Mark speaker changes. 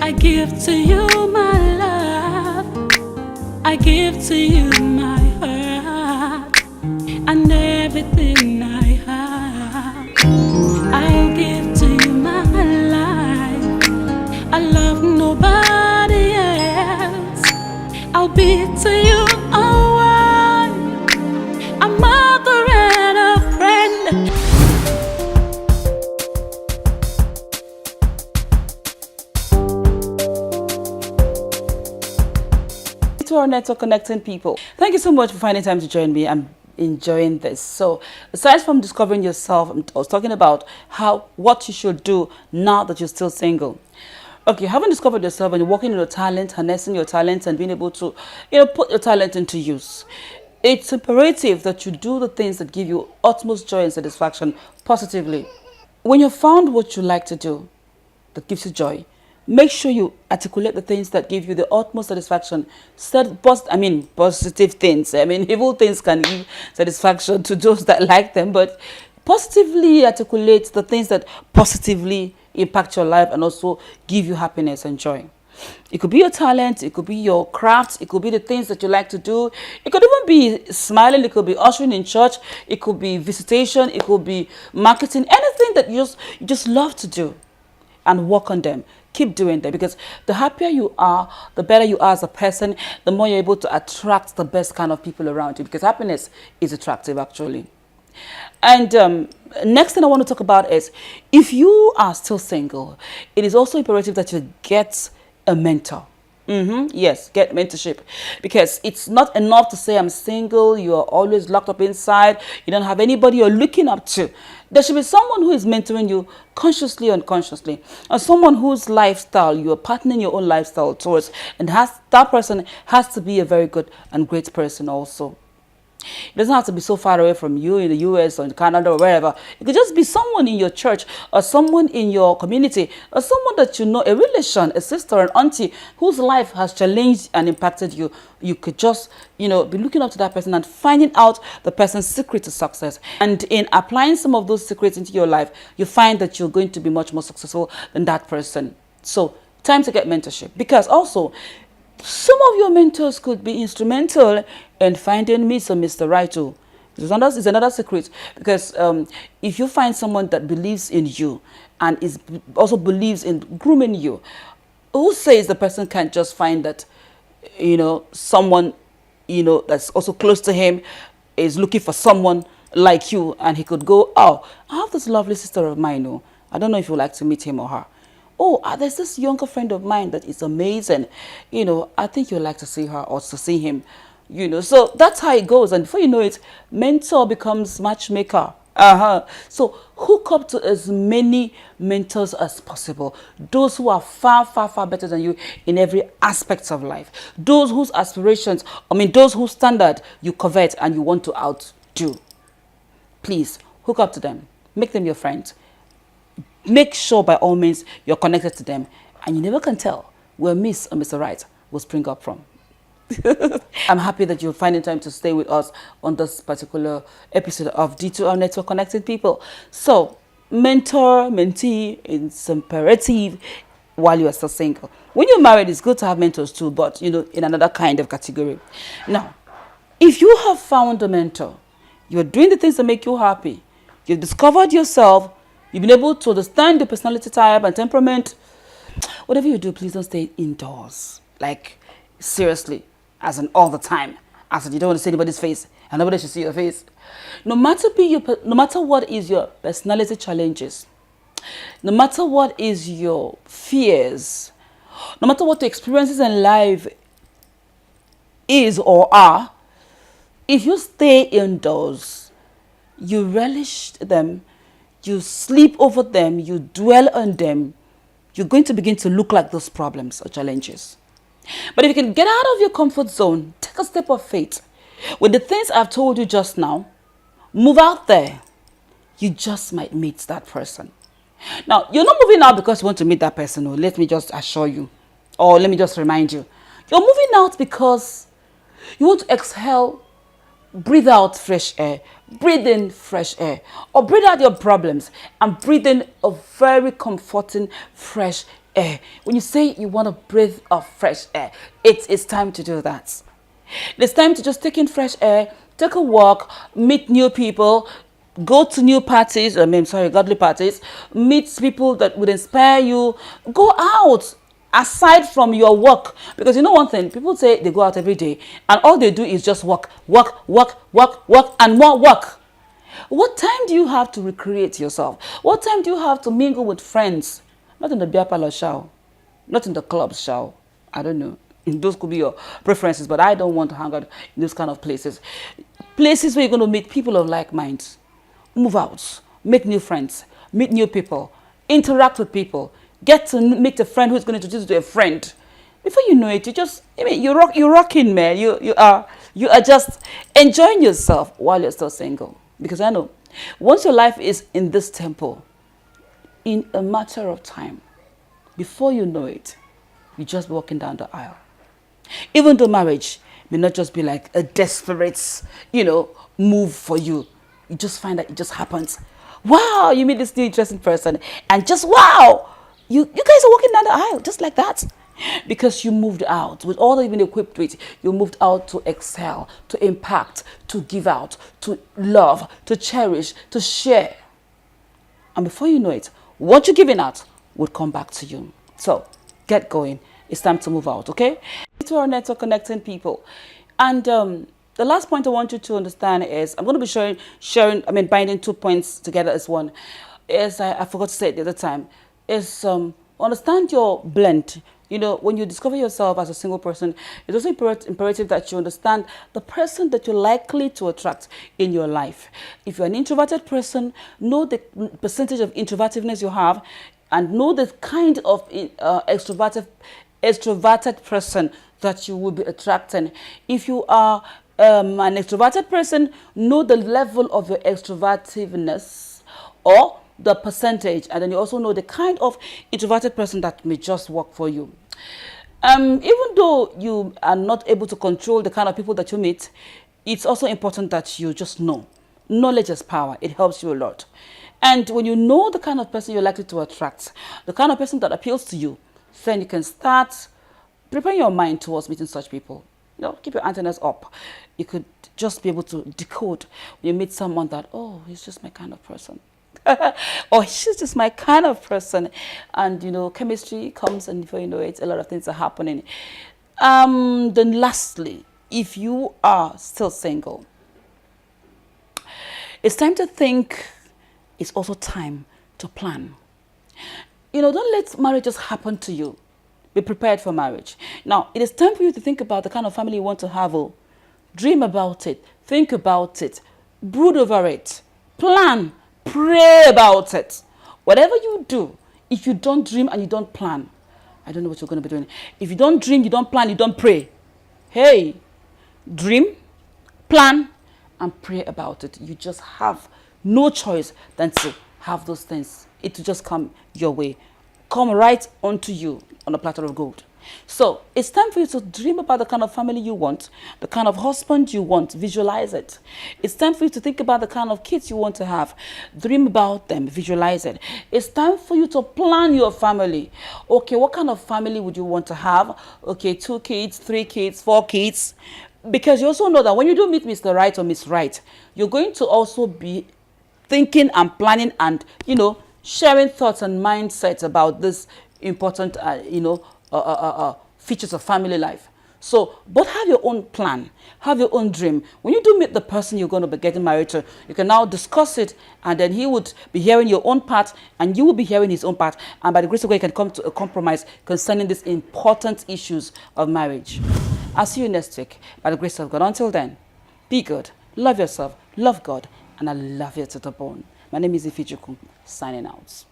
Speaker 1: I give to you my love, I give to you my heart, and everything I have. I'll give to you my life, I love nobody else. I'll be to you a wife, a mother and a friend. To our network connecting people, thank you so much for finding time to join me. I'm enjoying this. So aside from discovering yourself, I was talking about what you should do now that you're still single. Okay, having discovered yourself and you're working on your talent, harnessing your talents and being able to put your talent into use, it's imperative that you do the things that give you utmost joy and satisfaction positively. When you've found what you like to do that gives you joy, make sure you articulate the things that give you the utmost satisfaction. Positive things. Evil things can give satisfaction to those that like them, but positively articulate the things that positively impact your life and also give you happiness and joy. It could be your talent, it could be your crafts, it could be the things that you like to do. It could even be smiling, it could be ushering in church, it could be visitation, it could be marketing, anything that you just love to do, and work on them. Keep doing that, because the happier you are, the better you are as a person, the more you're able to attract the best kind of people around you, because happiness is attractive actually. And next thing I want to talk about is, if you are still single, it is also imperative that you get a mentor. Yes, get mentorship, because it's not enough to say I'm single, you're always locked up inside, you don't have anybody you're looking up to. There should be someone who is mentoring you consciously or unconsciously, and someone whose lifestyle you're partnering your own lifestyle towards, and that person has to be a very good and great person also. It doesn't have to be so far away from you in the US or in Canada or wherever. It could just be someone in your church or someone in your community or someone that you know, a relation, a sister, an auntie whose life has challenged and impacted you. You could just, be looking up to that person and finding out the person's secret to success. And in applying some of those secrets into your life, you find that you're going to be much more successful than that person. So, time to get mentorship. Because also, some of your mentors could be instrumental in finding Miss or Mr. Right too. It's another secret, because if you find someone that believes in you and also believes in grooming you, who says the person can't just find that, someone, that's also close to him is looking for someone like you, and he could go, oh, I have this lovely sister of mine, oh, I don't know if you'd like to meet him or her. Oh, there's this younger friend of mine that is amazing. I think you'd like to see her or to see him. So that's how it goes. And before you know it, mentor becomes matchmaker. So hook up to as many mentors as possible. Those who are far, far, far better than you in every aspect of life. Those whose aspirations, those whose standard you covet and you want to outdo. Please, hook up to them. Make them your friends. Make sure by all means you're connected to them, and you never can tell where Miss or Mr. Right will spring up from. I'm happy that you're finding time to stay with us on this particular episode of D2R Network Connecting People. So, mentor, mentee, it's imperative while you are still single. When you're married, it's good to have mentors too, but in another kind of category. Now, if you have found a mentor, you're doing the things that make you happy, you've discovered yourself, you've been able to understand your personality type and temperament. Whatever you do, please don't stay indoors. Like, seriously, as in all the time. As in you don't want to see anybody's face and nobody should see your face. No matter what is your personality challenges, no matter what is your fears, no matter what the experiences in life is or are, if you stay indoors, you relish them, you sleep over them, you dwell on them, you're going to begin to look like those problems or challenges. But if you can get out of your comfort zone, take a step of faith, with the things I've told you just now, move out there, you just might meet that person. Now, you're not moving out because you want to meet that person, or let me just assure you, or let me just remind you. You're moving out because you want to exhale, breathe out fresh air, breathe in fresh air, or breathe out your problems and breathe in a very comforting, fresh air. When you say you want to breathe of fresh air, it's time to do that. It's time to just take in fresh air, take a walk, meet new people, go to new parties, godly parties, meet people that would inspire you, go out aside from your work. Because you know one thing, people say they go out every day and all they do is just work, work, work, work, work, and more work. What time do you have to recreate yourself? What time do you have to mingle with friends? Not in the beer parlor show, not in the club show. I don't know. Those could be your preferences, but I don't want to hang out in those kind of places. Places where you're going to meet people of like minds. Move out, make new friends, meet new people, interact with people, get to meet a friend who's going to introduce you to a friend. Before you know it, you're rocking, man. You are just enjoying yourself while you're still single. Because I know, once your life is in this tempo, in a matter of time, before you know it, you just be walking down the aisle. Even though marriage may not just be like a desperate, move for you. You just find that it just happens. Wow, you meet this new interesting person, and just wow, you guys are walking down the aisle just like that. Because you moved out with all that you've been equipped with. You moved out to excel, to impact, to give out, to love, to cherish, to share. And before you know it, what you're giving out would come back to you. So get going. It's time to move out, okay? To our network connecting people. And the last point I want you to understand is, I'm going to be binding 2 points together as one. Is I forgot to say it the other time. Is understand your blend. When you discover yourself as a single person, it's also imperative that you understand the person that you're likely to attract in your life. If you're an introverted person, know the percentage of introvertiveness you have, and know the kind of extroverted person that you will be attracting. If you are an extroverted person, know the level of your extrovertiveness or the percentage, and then you also know the kind of introverted person that may just work for you. Even though you are not able to control the kind of people that you meet, it's also important that you just know. Knowledge is power. It helps you a lot. And when you know the kind of person you're likely to attract, the kind of person that appeals to you, then you can start preparing your mind towards meeting such people. Keep your antennas up. You could just be able to decode when you meet someone that, oh, he's just my kind of person. Or she's just my kind of person. And, chemistry comes, and before you know it, a lot of things are happening. Then lastly, if you are still single, it's time to think. It's also time to plan. Don't let marriage just happen to you. Be prepared for marriage. Now, it is time for you to think about the kind of family you want to have. Dream about it. Think about it. Brood over it. Plan. Pray about it. Whatever you do, if you don't dream and you don't plan, I don't know what you're going to be doing. If you don't dream, you don't plan, you don't pray. Hey, dream, plan, and pray about it. You just have no choice than to have those things. It will just come your way. Come right onto you on a platter of gold. So it's time for you to dream about the kind of family you want, the kind of husband you want. Visualize it. It's time for you to think about the kind of kids you want to have. Dream about them. Visualize it. It's time for you to plan your family. Okay, what kind of family would you want to have? Okay, 2 kids, 3 kids, 4 kids. Because you also know that when you do meet Mr. Right or Miss Right, you're going to also be thinking and planning and, sharing thoughts and mindsets about this important, features of family life. So, but have your own plan, have your own dream. When you do meet the person you're going to be getting married to, you can now discuss it, and then he would be hearing your own part, and you will be hearing his own part. And by the grace of God, you can come to a compromise concerning these important issues of marriage. I'll see you next week, by the grace of God. Until then, be good, love yourself, love God, and I love you to the bone. My name is Ifijuku, signing out.